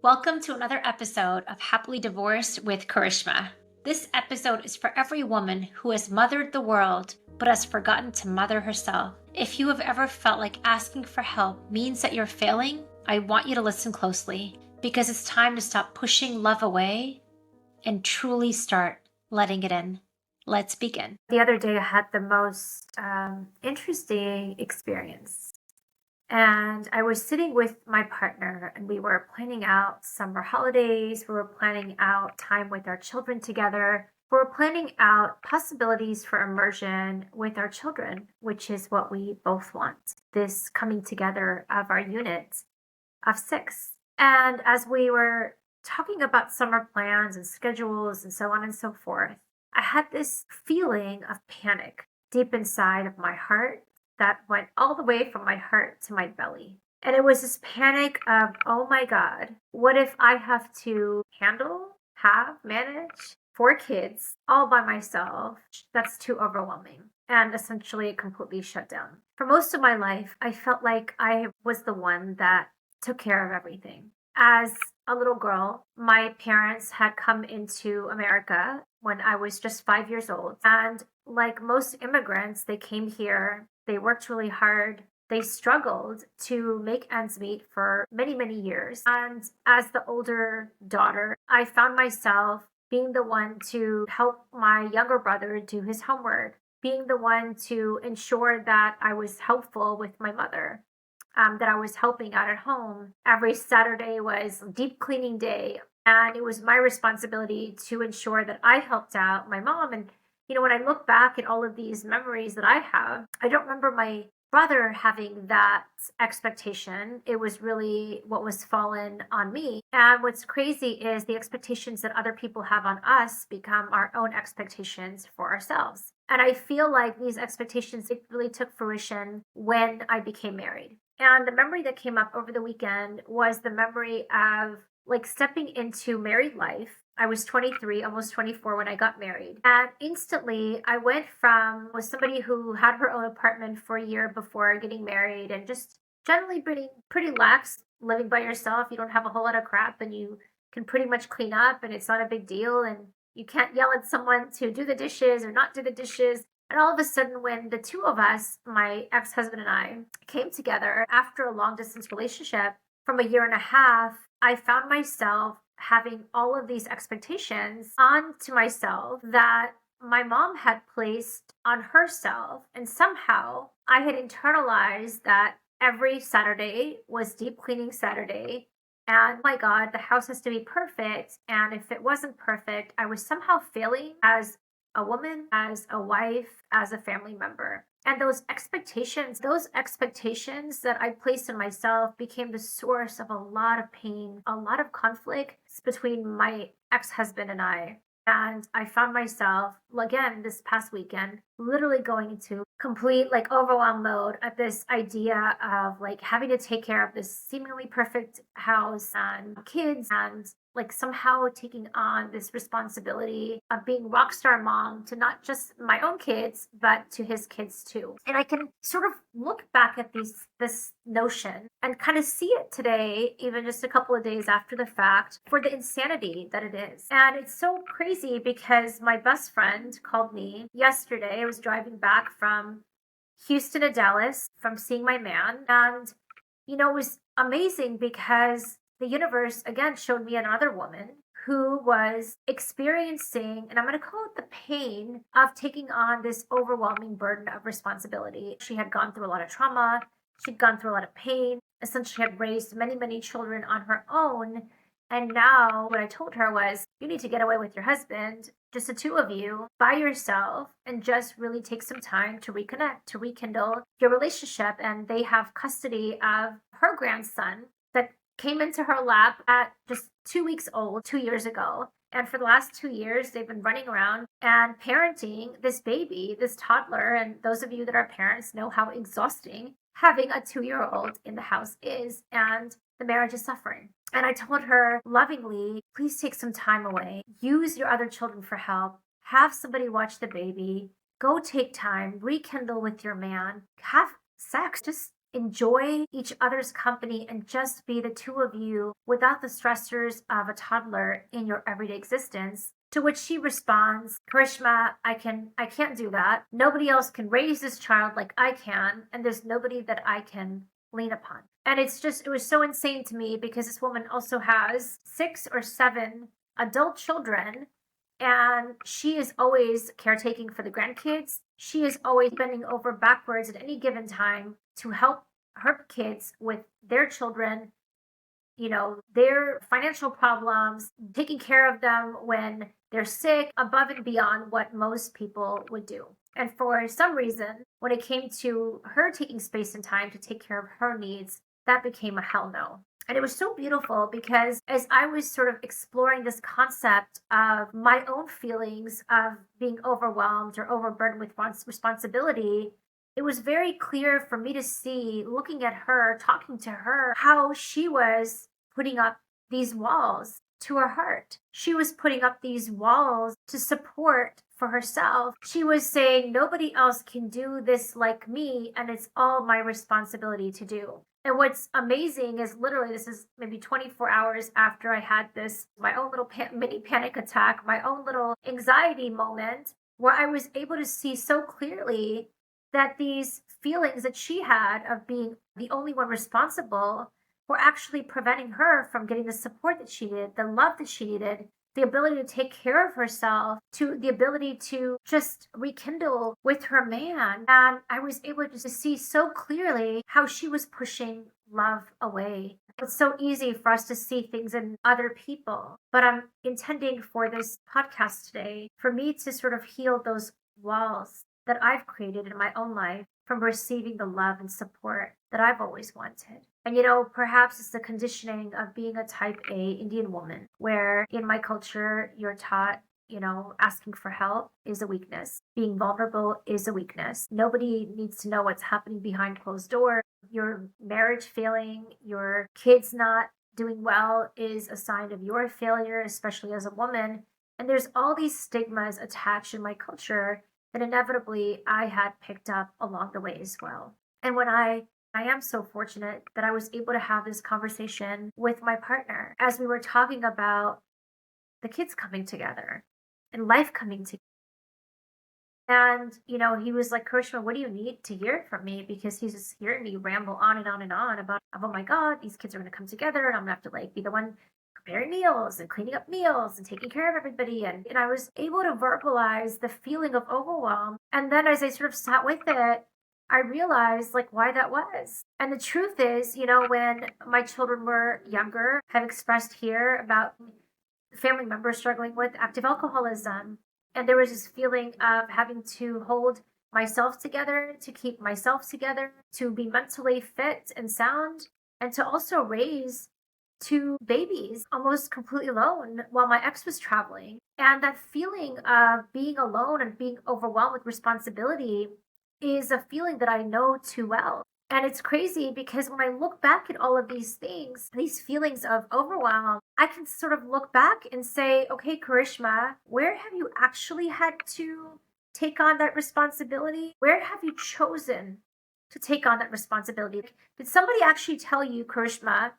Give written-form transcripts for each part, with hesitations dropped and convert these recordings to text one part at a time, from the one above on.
Welcome to another episode of Happily Divorced with Karishma. This episode is for every woman who has mothered the world but has forgotten to mother herself. If you have ever felt like asking for help means that you're failing, I want you to listen closely because it's time to stop pushing love away and truly start letting it in. Let's begin. The other day, I had the most interesting experience. And I was sitting with my partner and we were planning out summer holidays. We were planning out time with our children together. We were planning out possibilities for immersion with our children, which is what we both want. This coming together of our unit of 6. And as we were talking about summer plans and schedules and so on and so forth, I had this feeling of panic deep inside of my heart that went all the way from my heart to my belly. And it was this panic of, oh my God, what if I have to manage 4 kids all by myself? That's too overwhelming. And essentially it completely shut down. For most of my life, I felt like I was the one that took care of everything. As a little girl, my parents had come into America when I was just 5 years old. And like most immigrants, they came here. They worked really hard. They struggled to make ends meet for many, many years. And as the older daughter, I found myself being the one to help my younger brother do his homework, being the one to ensure that I was helpful with my mother, that I was helping out at home. Every Saturday was deep cleaning day. And it was my responsibility to ensure that I helped out my mom. And when I look back at all of these memories that I have, I don't remember my brother having that expectation. It was really what was fallen on me. And what's crazy is the expectations that other people have on us become our own expectations for ourselves. And I feel like these expectations, it really took fruition when I became married. And the memory that came up over the weekend was the memory of like stepping into married life. I was 23, almost 24 when I got married. And instantly I went from was somebody who had her own apartment for a year before getting married and just generally pretty lax, living by yourself. You don't have a whole lot of crap and you can pretty much clean up and it's not a big deal. And you can't yell at someone to do the dishes or not do the dishes. And all of a sudden, when the two of us, my ex-husband and I, came together after a long distance relationship from a year and a half, I found myself having all of these expectations onto myself that my mom had placed on herself. And somehow I had internalized that every Saturday was deep cleaning Saturday. And oh my God, the house has to be perfect. And if it wasn't perfect, I was somehow failing as a woman, as a wife, as a family member. And those expectations that I placed in myself became the source of a lot of pain, a lot of conflict between my ex-husband and I. And I found myself, again, this past weekend, literally going into complete overwhelm mode at this idea of having to take care of this seemingly perfect house and kids and somehow taking on this responsibility of being rock star mom to not just my own kids, but to his kids too. And I can sort of look back at this notion and kind of see it today, even just a couple of days after the fact, for the insanity that it is. And it's so crazy because my best friend called me yesterday. I was driving back from Houston to Dallas from seeing my man. And, it was amazing because the universe again showed me another woman who was experiencing, and I'm going to call it the pain of taking on this overwhelming burden of responsibility. She had gone through a lot of trauma. She'd gone through a lot of pain, essentially had raised many, many children on her own. And now what I told her was, you need to get away with your husband, just the two of you, by yourself, and just really take some time to reconnect, to rekindle your relationship. And they have custody of her grandson that came into her lap at just 2 weeks old 2 years ago. And for the last 2 years, they've been running around and parenting this baby, this toddler. And those of you that are parents know how exhausting having a 2-year-old in the house is. And the marriage is suffering. And I told her lovingly, please take some time away. Use your other children for help. Have somebody watch the baby. Go take time. Rekindle with your man. Have sex. Just enjoy each other's company and just be the two of you without the stressors of a toddler in your everyday existence. To which she responds, Karishma, I can't do that. Nobody else can raise this child like I can, and there's nobody that I can lean upon. And it was so insane to me because this woman also has 6 or 7 adult children, and she is always caretaking for the grandkids. She is always bending over backwards at any given time to help her kids with their children, their financial problems, taking care of them when they're sick, above and beyond what most people would do. And for some reason, when it came to her taking space and time to take care of her needs, that became a hell no. And it was so beautiful because as I was sort of exploring this concept of my own feelings of being overwhelmed or overburdened with responsibility, it was very clear for me to see, looking at her, talking to her, how she was putting up these walls to her heart. She was putting up these walls to support for herself. She was saying, nobody else can do this like me, and it's all my responsibility to do. And what's amazing is literally, this is maybe 24 hours after I had my own little mini panic attack, my own little anxiety moment, where I was able to see so clearly that these feelings that she had of being the only one responsible were actually preventing her from getting the support that she needed, the love that she needed, the ability to take care of herself, to the ability to just rekindle with her man. And I was able to see so clearly how she was pushing love away. It's so easy for us to see things in other people, but I'm intending for this podcast today for me to sort of heal those walls that I've created in my own life from receiving the love and support that I've always wanted. And perhaps it's the conditioning of being a type A Indian woman, where in my culture, you're taught, asking for help is a weakness. Being vulnerable is a weakness. Nobody needs to know what's happening behind closed doors. Your marriage failing, your kids not doing well is a sign of your failure, especially as a woman. And there's all these stigmas attached in my culture that inevitably I had picked up along the way as well. And when I am so fortunate that I was able to have this conversation with my partner as we were talking about the kids coming together and life coming together. And, he was like, Karishma, what do you need to hear from me? Because he's just hearing me ramble on and on and on about, oh my God, these kids are going to come together and I'm going to have to be the one preparing meals and cleaning up meals and taking care of everybody. And I was able to verbalize the feeling of overwhelm. And then as I sort of sat with it, I realized why that was. And the truth is, when my children were younger, I've expressed here about family members struggling with active alcoholism. And there was this feeling of having to hold myself together, to keep myself together, to be mentally fit and sound, and to also raise 2 babies almost completely alone while my ex was traveling. And that feeling of being alone and being overwhelmed with responsibility is a feeling that I know too well. And it's crazy because when I look back at all of these things, these feelings of overwhelm, I can sort of look back and say, okay, Karishma, where have you actually had to take on that responsibility? Where have you chosen to take on that responsibility? Did somebody actually tell you, Karishma,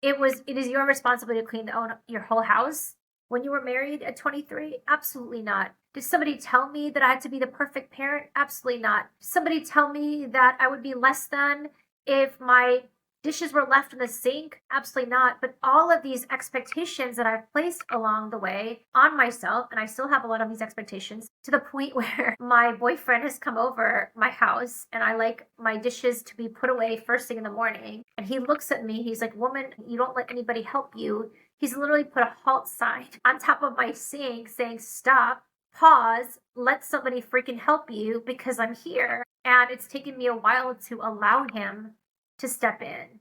it is your responsibility to clean your whole house when you were married at 23? Absolutely not. Did somebody tell me that I had to be the perfect parent? Absolutely not. Did somebody tell me that I would be less than if my dishes were left in the sink? Absolutely not. But all of these expectations that I've placed along the way on myself, and I still have a lot of these expectations, to the point where my boyfriend has come over my house and I like my dishes to be put away first thing in the morning. And he looks at me, he's like, woman, you don't let anybody help you. He's literally put a halt sign on top of my sink saying, stop, pause, let somebody freaking help you because I'm here. And it's taken me a while to allow him to step in.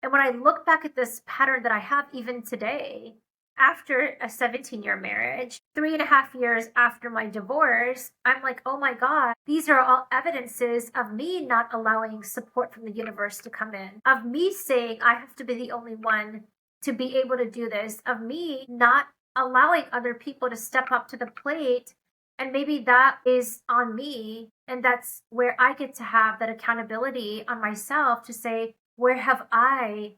And when I look back at this pattern that I have even today, after a 17-year marriage, 3.5 years after my divorce, I'm like, oh my God, these are all evidences of me not allowing support from the universe to come in, of me saying I have to be the only one to be able to do this, of me not allowing other people to step up to the plate And maybe that is on me. And that's where I get to have that accountability on myself to say, where have I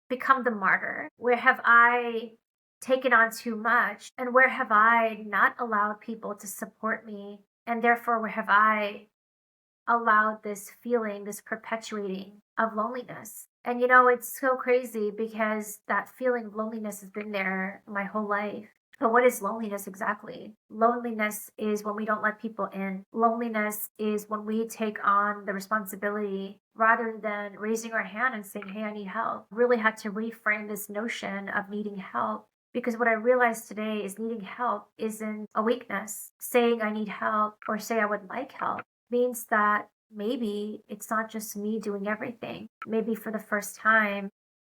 become the martyr? Where have I taken on too much? And where have I not allowed people to support me? And therefore, where have I allowed this feeling, this perpetuating of loneliness? And it's so crazy because that feeling of loneliness has been there my whole life. But what is loneliness exactly? Loneliness is when we don't let people in. Loneliness is when we take on the responsibility rather than raising our hand and saying, hey, I need help. Really had to reframe this notion of needing help, because what I realized today is needing help isn't a weakness. Saying I need help or say I would like help means that maybe it's not just me doing everything. Maybe for the first time,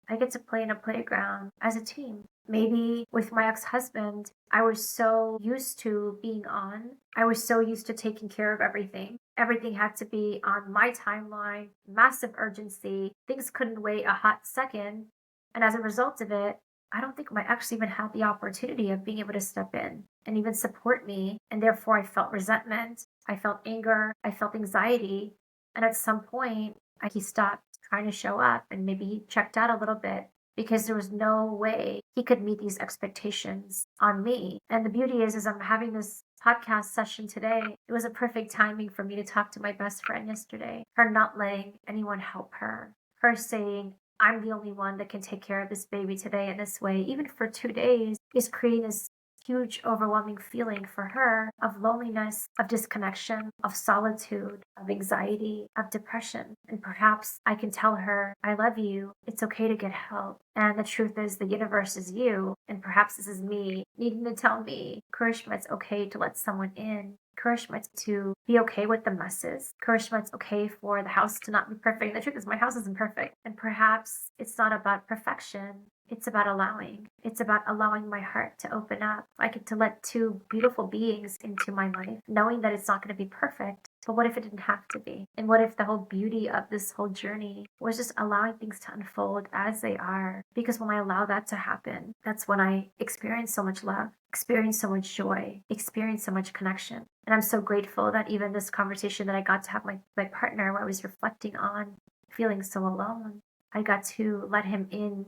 I get to play in a playground as a team. Maybe with my ex husband, I was so used to being on, I was so used to taking care of everything. Everything had to be on my timeline, massive urgency. Things couldn't wait a hot second. And as a result of it, I don't think my ex even had the opportunity of being able to step in and even support me. And therefore, I felt resentment, I felt anger, I felt anxiety. And at some point, he stopped trying to show up and maybe he checked out a little bit because there was no way he could meet these expectations on me. And the beauty is I'm having this podcast session today. It was a perfect timing for me to talk to my best friend yesterday. Her not letting anyone help her. Her saying, I'm the only one that can take care of this baby today in this way, even for 2 days, is creating this huge, overwhelming feeling for her of loneliness, of disconnection, of solitude, of anxiety, of depression. And perhaps I can tell her, I love you. It's okay to get help. And the truth is, the universe is you. And perhaps this is me needing to tell me, Karishma, it's okay to let someone in. Karishma, it's to be okay with the messes. Karishma, it's okay for the house to not be perfect. The truth is, my house isn't perfect. And perhaps it's not about perfection. It's about allowing. It's about allowing my heart to open up. I get to let two beautiful beings into my life, knowing that it's not going to be perfect. But what if it didn't have to be? And what if the whole beauty of this whole journey was just allowing things to unfold as they are? Because when I allow that to happen, that's when I experience so much love, experience so much joy, experience so much connection. And I'm so grateful that even this conversation that I got to have my partner, where I was reflecting on feeling so alone, I got to let him in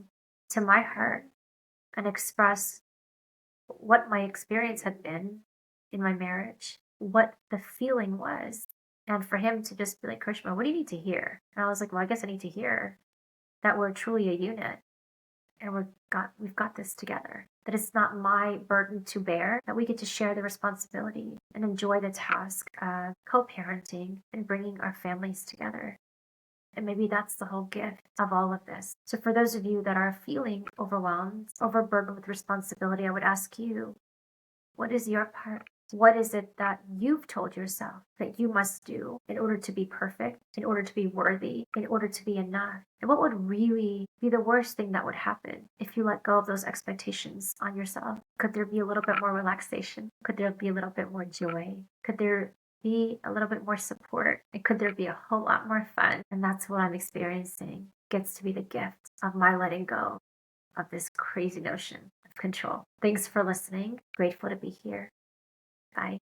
to my heart and express what my experience had been in my marriage, what the feeling was. And for him to just be like, Krishma, what do you need to hear? And I was like, well, I guess I need to hear that we're truly a unit and we've got this together. That it's not my burden to bear, that we get to share the responsibility and enjoy the task of co-parenting and bringing our families together. And maybe that's the whole gift of all of this. So for those of you that are feeling overwhelmed, overburdened with responsibility, I would ask you, what is your part? What is it that you've told yourself that you must do in order to be perfect, in order to be worthy, in order to be enough? And what would really be the worst thing that would happen if you let go of those expectations on yourself? Could there be a little bit more relaxation? Could there be a little bit more joy? Could there be a little bit more support? And could there be a whole lot more fun? And that's what I'm experiencing. Gets to be the gift of my letting go of this crazy notion of control. Thanks for listening. Grateful to be here. Bye.